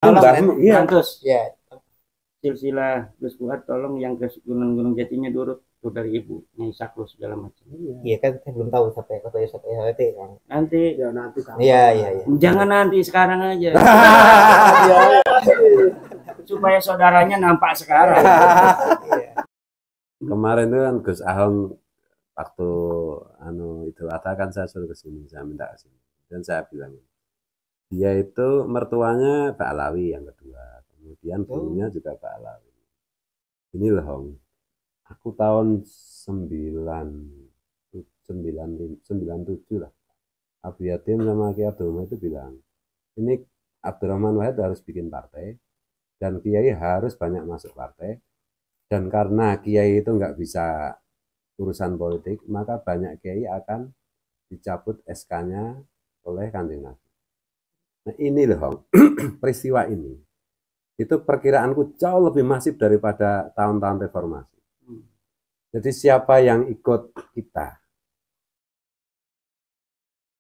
Mbahmu, iya. Terus Ya. silsilah Gus Fuad tolong yang ke Gunung Jatinya turut tuh dari ibu, Nyai Saklo segala macam. Iya kan saya belum tahu sampai kata SHT kan. Nanti Ya nanti kapan. Iya. jangan nanti sekarang aja. Supaya saudaranya nampak sekarang. Kemarin itu kan Gus Ahong waktu itu kan saya suruh ke sini, saya minta ke sini. Dan saya bilang dia itu mertuanya Pak Alawi yang kedua, kemudian gurunya juga Pak Alawi. Ini loh Hong, aku tahun 97 lah, Abu Yatim sama Kiai Abdurrahman itu bilang, ini Abdurrahman Wahid harus bikin partai, dan Kiai harus banyak masuk partai, dan karena Kiai itu nggak bisa urusan politik, maka banyak Kiai akan dicabut SK-nya oleh Kanjeng Nabi. Nah ini loh, peristiwa ini, itu perkiraanku jauh lebih masif daripada tahun-tahun reformasi. Jadi siapa yang ikut kita,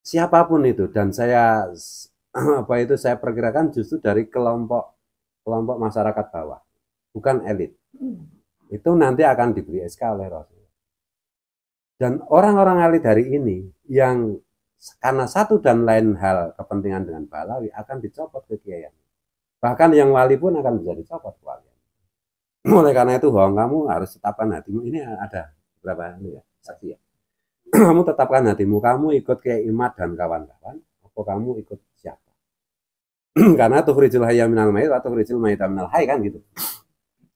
siapapun itu, dan saya perkirakan justru dari kelompok masyarakat bawah, bukan elit, itu nanti akan diberi SK oleh Rasul. Dan orang-orang elit hari ini yang karena satu dan lain hal kepentingan dengan Pak Alawi akan dicopot kekiaian. Bahkan yang wali pun akan bisa dicopot wali. Oleh karena itu, Hong, kamu harus tetapkan hatimu. Ini ada berapa ya, saksi ya. Kamu tetapkan hatimu, kamu ikut Kiai Imad dan kawan-kawan, atau kamu ikut siapa? Karena tukhrijul hayya minal mayyit atau tukhrijul mayyita minal hayy kan gitu.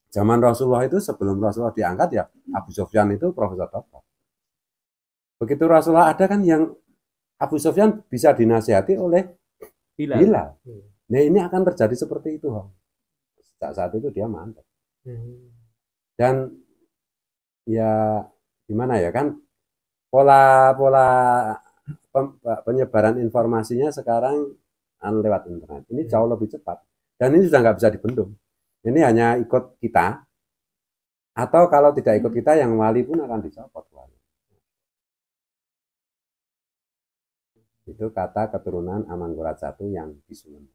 Zaman Rasulullah itu sebelum Rasulullah diangkat ya Abu Sufyan itu profesor doktor. Begitu Rasulullah ada kan yang Abu Sufyan bisa dinasihati oleh Bilal. Nah ini akan terjadi seperti itu, Hong. Saat itu dia mantap. Dan ya gimana ya kan pola penyebaran informasinya sekarang lewat internet. Ini jauh lebih cepat. Dan ini sudah nggak bisa dibendung. Ini hanya ikut kita, atau kalau tidak ikut kita, yang wali pun akan dicopot. Itu kata keturunan Amangkurat I yang disusun.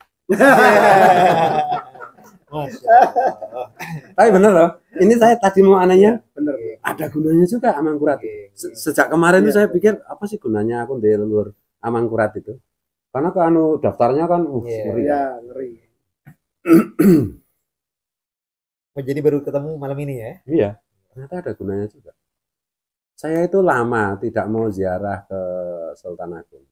Tapi bener loh, ini saya tadi mau anehnya, bener. Ada gunanya juga Amangkurat. Sejak kemarin itu saya pikir, apa sih gunanya aku di leluhur Amangkurat itu? Karena kan daftarnya kan ngeri. Ya, ngeri. Jadi baru ketemu malam ini ya? Iya, ternyata ada gunanya juga. Saya itu lama tidak mau ziarah ke Sultan Agung.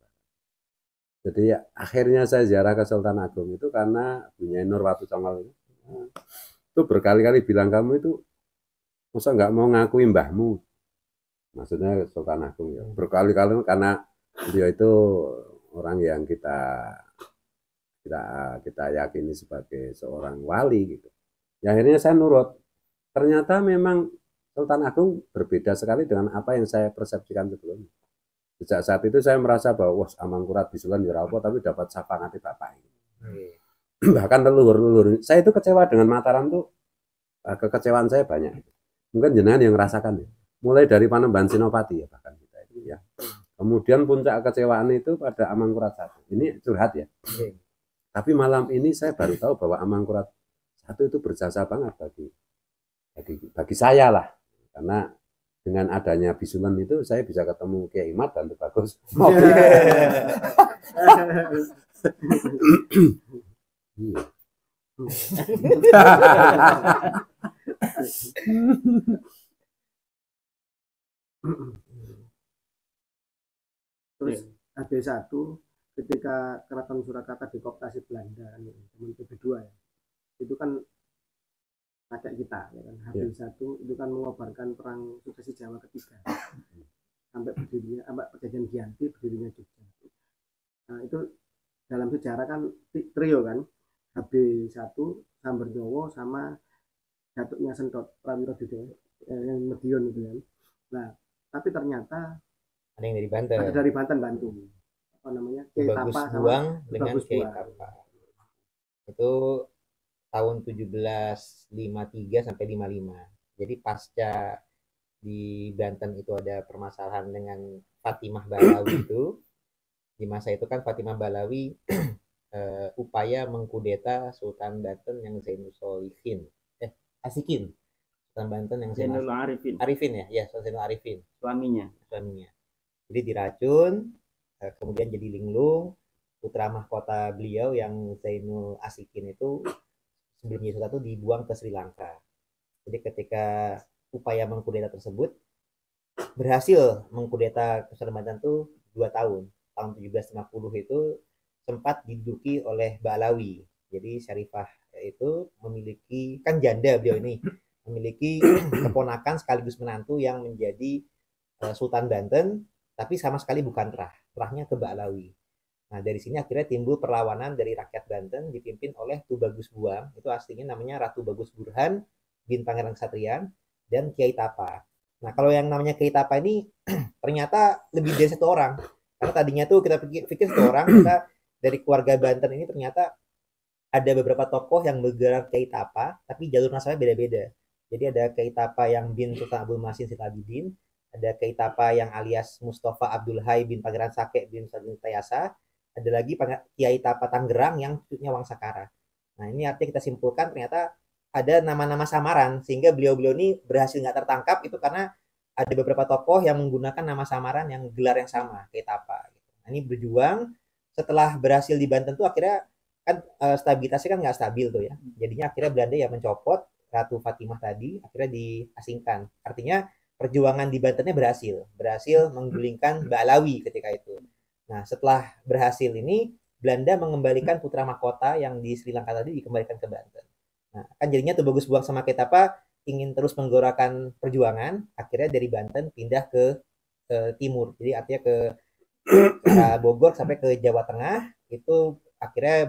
Jadi akhirnya saya ziarah ke Sultan Agung itu karena Bunyai Nur Watu Congol itu berkali-kali bilang, kamu itu masa nggak mau ngakui mbahmu, maksudnya Sultan Agung ya. Berkali-kali karena dia itu orang yang kita yakini sebagai seorang wali gitu. Ya akhirnya saya nurut. Ternyata memang Sultan Agung berbeda sekali dengan apa yang saya persepsikan sebelumnya. Sejak saat itu saya merasa bahwa wah Amangkurat bisulan ya apa, tapi dapat sapangati bapak ini. Bahkan leluhur saya itu kecewa dengan Mataram tuh, kekecewaan saya banyak. Mungkin jenengan yang merasakan ya. Mulai dari Panembahan Senopati ya bahkan kita itu ya. Kemudian puncak kekecewaan itu pada Amangkurat I. Ini curhat ya. Tapi malam ini saya baru tahu bahwa Amangkurat I itu berjasa banget bagi saya lah. Karena dengan adanya bisulan itu saya bisa ketemu Kiai Imad dan bagus. Terus AB1 ketika Keraton Surakarta dikooptasi Belanda zaman PB2 ya, itu kan kakek kita ya kan, AB1 itu kan mengobarkan perang suksesi Jawa ketiga sampai perjanjian Giyanti, berdirinya Jogja. Nah itu dalam sejarah kan trio kan, AB1, Sambernyowo sama Datuknya Sentot Prawiro yang Medion itu kan. Nah tapi ternyata ada yang dari Banten. Ada dari Banten bantu. Apa namanya? Kiai Tapa sama dengan Kiai Tapa. Itu tahun 1753 sampai 55. Jadi pasca di Banten itu ada permasalahan dengan Fatimah Balawi itu. Di masa itu kan Fatimah Balawi upaya mengkudeta Sultan Banten yang Zainul Solihin, Asikin, Sultan Banten yang Zainul Arifin. Arifin ya, Zainul Arifin, Suaminya. Jadi diracun, kemudian jadi linglung. Putra mahkota beliau yang Zainul Asikin itu sebelum jadi sultan itu dibuang ke Sri Lanka. Jadi ketika upaya mengkudeta tersebut berhasil mengkudeta Sultan Banten itu 2 tahun. Tahun 1750 itu sempat diduduki oleh Ba'alawi. Jadi Syarifah itu memiliki, kan janda beliau ini, memiliki keponakan sekaligus menantu yang menjadi Sultan Banten, tapi sama sekali bukan terahnya ke Ba'alawi. Nah dari sini akhirnya timbul perlawanan dari rakyat Banten dipimpin oleh Tubagus Buang, itu aslinya namanya Ratu Bagus Burhan bin Pangeran Ksatria, dan Kiai Tapa. Nah kalau yang namanya Kiai Tapa ini ternyata lebih dari 1 orang, karena tadinya tuh kita pikir 1 orang, kita dari keluarga Banten ini ternyata ada beberapa tokoh yang bergerak Kiai Tapa, tapi jalur nasabnya beda-beda. Jadi ada Kiai Tapa yang bin Sultan Abdul Masin Silabidin, ada Kiai Tapa yang alias Mustafa Abdul Hai bin Pangeran Sake bin Sadin Tayasa, ada lagi Kiai Tapa Tangerang yang cucunya Wangsakara. Nah ini artinya kita simpulkan ternyata ada nama-nama samaran, sehingga beliau-beliau ini berhasil nggak tertangkap itu karena ada beberapa tokoh yang menggunakan nama samaran yang gelar yang sama, Kiai Tapa. Nah, ini berjuang, setelah berhasil di Banten tuh akhirnya kan stabilitasnya kan nggak stabil tuh ya. Jadinya akhirnya Belanda ya mencopot Ratu Fatimah tadi, akhirnya diasingkan. Artinya perjuangan di Bantennya berhasil menggulingkan Ba'alawi ketika itu. Nah, setelah berhasil ini, Belanda mengembalikan putra mahkota yang di Sri Lanka tadi dikembalikan ke Banten. Nah, kan jadinya Tubagus Buang sama Kiai Tapa ingin terus menggerakkan perjuangan, akhirnya dari Banten pindah ke timur. Jadi artinya ke Bogor sampai ke Jawa Tengah, itu akhirnya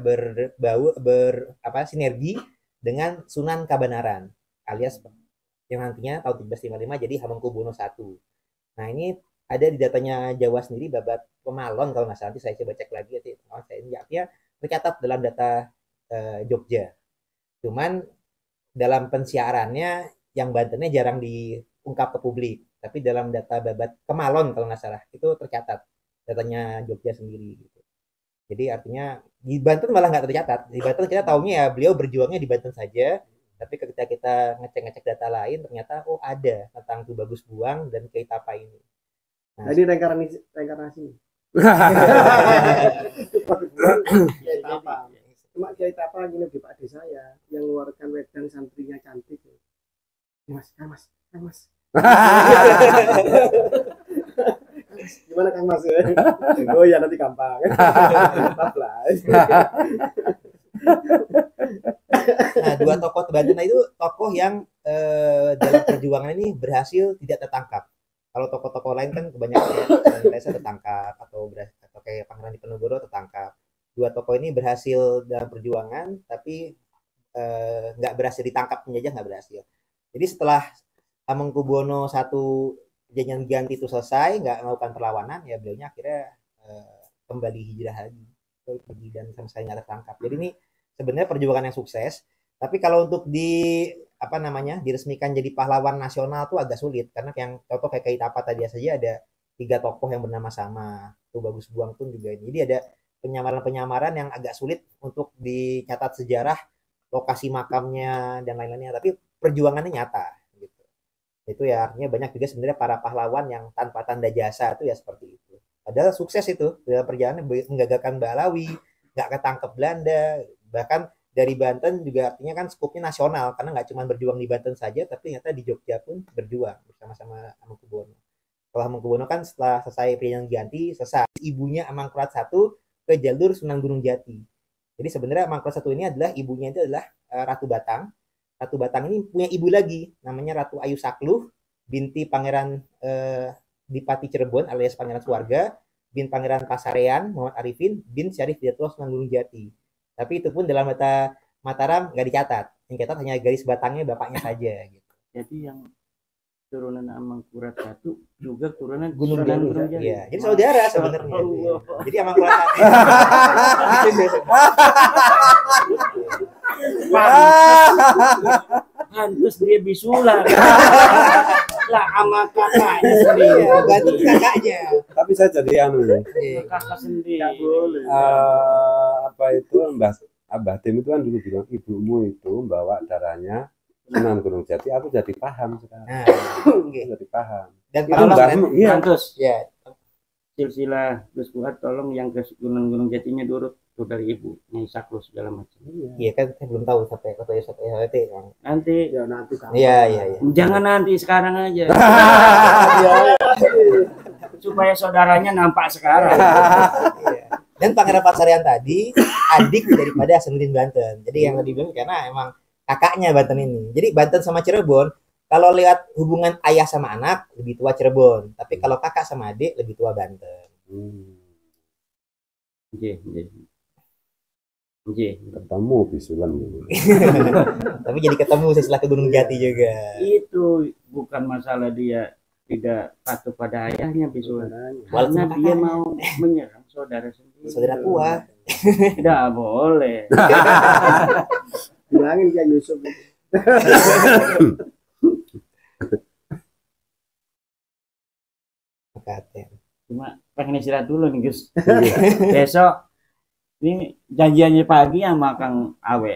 sinergi dengan Sunan Kabanaran alias yang nantinya tahun 1755 jadi Hamengkubuwono I. Nah, ini ada di datanya Jawa sendiri babat Pemalon kalau nggak salah, nanti saya coba cek lagi ya, tercatat dalam data Jogja. Cuman dalam pensiarannya yang Bantennya jarang diungkap ke publik, tapi dalam data babat Kemalon kalau nggak salah itu tercatat datanya Jogja sendiri gitu. Jadi artinya di Banten malah nggak tercatat. Di Banten kita taunya ya beliau berjuangnya di Banten saja, tapi ketika kita ngecek data lain ternyata ada tentang Tubagus Buang dan Kiai Tapa ini. Nah, jadi reinkarnasi. Kiai Tapa. Cuma Kiai Tapa gini di Pak Desa ya, yang mengeluarkan wedang santrinya cantik. Mas. Gimana Kang Mas? Oh ya nanti gampang. Nah, 2 tokoh Banten itu tokoh yang dalam perjuangan ini berhasil tidak tertangkap. Kalau tokoh-tokoh lain kan kebanyakan Desa tertangkap atau kayak Pangeran Diponegoro tertangkap. 2 tokoh ini berhasil dalam perjuangan tapi nggak berhasil ditangkap penjajah, nggak berhasil. Jadi setelah Hamengkubuwono I perjanjian ganti itu selesai, nggak melakukan perlawanan, ya beliaunya akhirnya kembali hijrah lagi pergi dan sama sekali nggak tertangkap. Jadi ini sebenarnya perjuangan yang sukses, tapi kalau untuk diresmikan jadi pahlawan nasional tuh agak sulit, karena yang contoh kayak Kiai Tapa tadi saja ada 3 tokoh yang bernama sama, Tubagus Buang pun juga. Jadi ada penyamaran-penyamaran yang agak sulit untuk dicatat sejarah, lokasi makamnya dan lain-lainnya, tapi perjuangannya nyata gitu. Itu ya artinya banyak juga sebenarnya para pahlawan yang tanpa tanda jasa itu ya seperti itu. Padahal sukses itu dalam perjalanan menggagalkan Ba'alawi, nggak ketangkep Belanda, bahkan dari Banten juga artinya kan skupnya nasional, karena nggak cuma berjuang di Banten saja, tapi ternyata di Jogja pun berjuang bersama-sama Hamengkubuwono. Kalau Hamengkubuwono kan setelah selesai perjanjian ganti, selesai ibunya Amangkurat I ke jalur Sunan Gunung Jati. Jadi sebenarnya Amangkurat I ini adalah ibunya itu adalah Ratu Batang. Ratu Batang ini punya ibu lagi, namanya Ratu Ayu Sakluh, binti Pangeran Dipati Cirebon alias Pangeran Suwarga, bin Pangeran Pasarean Muhammad Arifin, bin Syarif Hidayatullah Sunan Gunung Jati. Tapi itu pun dalam data Mataram nggak dicatat. Yang dicatat hanya garis batangnya bapaknya saja gitu. Jadi yang turunan Amangkurat I juga turunan Gunung Jati. Iya, jadi saudara sebenarnya. Jadi Amangkurat Pantes dia bisulan. Lah sama kakaknya sendiri. Iya, bantu kakaknya. Tapi saya jadi Kakak sendiri. Nggak boleh. apa itu Mbah Tim itu kan dulu bilang ibumu itu bawa darahnya Sunan Gunung Jati, aku jadi paham sekarang. Nah, Aku oke. jadi paham. Dan Itu Pak mbahmu, iya. Lantus ya, silsilah Gus Fuad tolong yang ke Gunung Jatinya diurut tuh dari ibu Nyai Saklus segala macam. iya kan saya belum tahu sampai kota SHT Bang. Nanti Ya nanti kapan. Iya, iya, iya. jangan nanti sekarang aja Iya, supaya saudaranya nampak sekarang. Iya. Dan Pangeran Patsarian tadi adik daripada Hasanuddin Banten. Jadi yang tadi bilang karena emang kakaknya Banten ini. Jadi Banten sama Cirebon kalau lihat hubungan ayah sama anak lebih tua Cirebon, tapi kalau kakak sama adik lebih tua Banten. Nggih, nggih. Nggih. Ketemu bisulan gitu. Tapi jadi ketemu setelah ke Gunung Jati juga. Itu bukan masalah dia tidak patuh pada ayahnya bisulan. saudaranya. Karena Walaupun dia kakaknya. mau menyerang saudara sendiri. Saudara tua. Tidak boleh. Bilangin kayak Yusuf itu. Katen. Cuma pengen istirahat dulu nih Gus. Besok ini janjiannya pagi sama Kang Awe.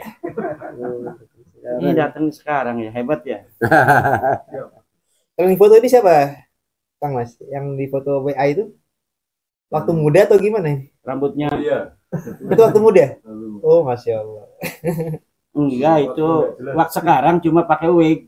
Ini datang sekarang ya, hebat ya. Kalau yang foto ini siapa? Kang Mas, yang di foto WA itu waktu muda atau gimana? Rambutnya Itu waktu muda? Oh, Masya Allah. enggak itu waktu sekarang cuma pakai wig.